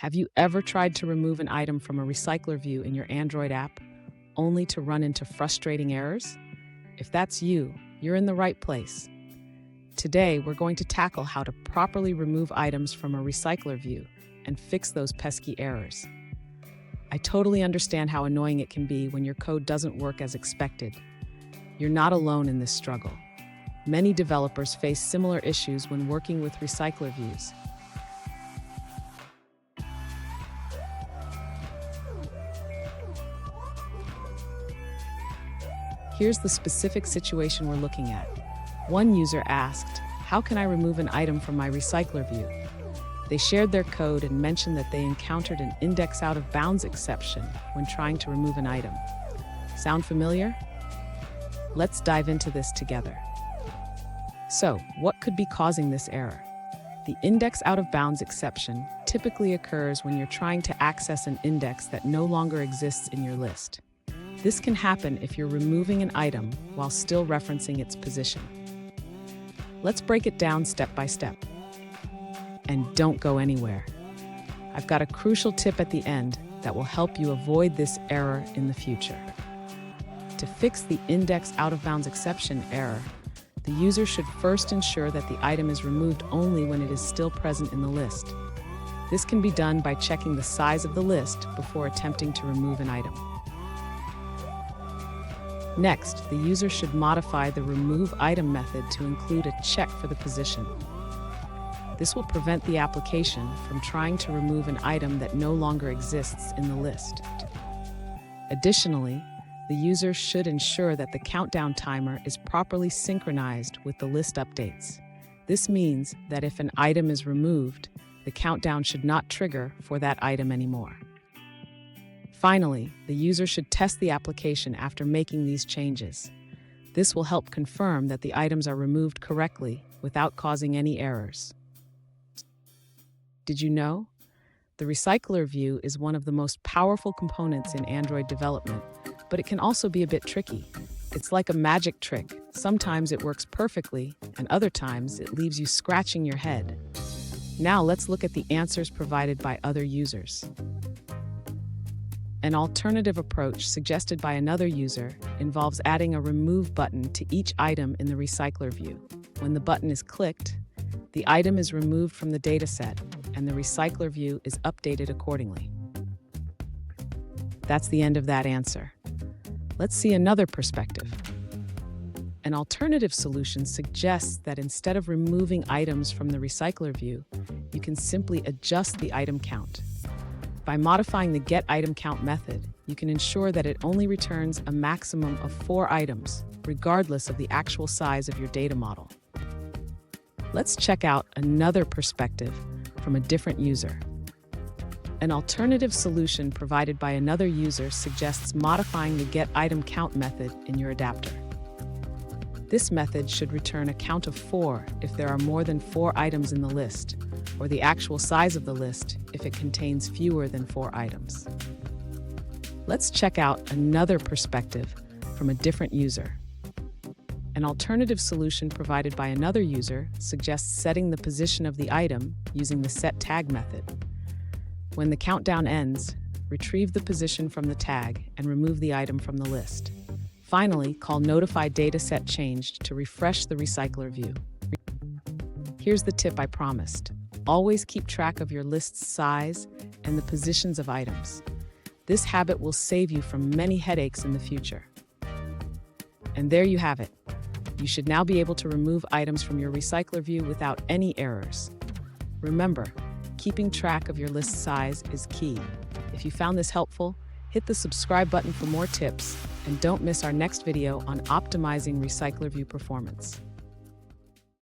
Have you ever tried to remove an item from a recycler view in your Android app, only to run into frustrating errors? If that's you, you're in the right place. Today, we're going to tackle how to properly remove items from a recycler view and fix those pesky errors. I totally understand how annoying it can be when your code doesn't work as expected. You're not alone in this struggle. Many developers face similar issues when working with recycler views. Here's the specific situation we're looking at. One user asked, "How can I remove an item from my recycler view?" They shared their code and mentioned that they encountered an index out of bounds exception when trying to remove an item. Sound familiar? Let's dive into this together. So, what could be causing this error? The index out of bounds exception typically occurs when you're trying to access an index that no longer exists in your list. This can happen if you're removing an item while still referencing its position. Let's break it down step by step. And don't go anywhere. I've got a crucial tip at the end that will help you avoid this error in the future. To fix the index out of bounds exception error, the user should first ensure that the item is removed only when it is still present in the list. This can be done by checking the size of the list before attempting to remove an item. Next, the user should modify the remove item method to include a check for the position. This will prevent the application from trying to remove an item that no longer exists in the list. Additionally, the user should ensure that the countdown timer is properly synchronized with the list updates. This means that if an item is removed, the countdown should not trigger for that item anymore. Finally, the user should test the application after making these changes. This will help confirm that the items are removed correctly without causing any errors. Did you know? The recycler view is one of the most powerful components in Android development, but it can also be a bit tricky. It's like a magic trick. Sometimes it works perfectly, and other times it leaves you scratching your head. Now let's look at the answers provided by other users. An alternative approach suggested by another user involves adding a remove button to each item in the recycler view. When the button is clicked, the item is removed from the dataset, and the recycler view is updated accordingly. That's the end of that answer. Let's see another perspective. An alternative solution suggests that instead of removing items from the recycler view, you can simply adjust the item count. By modifying the getItemCount method, you can ensure that it only returns a maximum of 4 items, regardless of the actual size of your data model. Let's check out another perspective from a different user. An alternative solution provided by another user suggests modifying the getItemCount method in your adapter. This method should return a count of 4 if there are more than 4 items in the list, or the actual size of the list if it contains fewer than 4 items. Let's check out another perspective from a different user. An alternative solution provided by another user suggests setting the position of the item using the setTag method. When the countdown ends, retrieve the position from the tag and remove the item from the list. Finally, call Notify Dataset Changed to refresh the recycler view. Here's the tip I promised. Always keep track of your list's size and the positions of items. This habit will save you from many headaches in the future. And there you have it. You should now be able to remove items from your recycler view without any errors. Remember, keeping track of your list size is key. If you found this helpful, hit the subscribe button for more tips, and don't miss our next video on optimizing recycler view performance.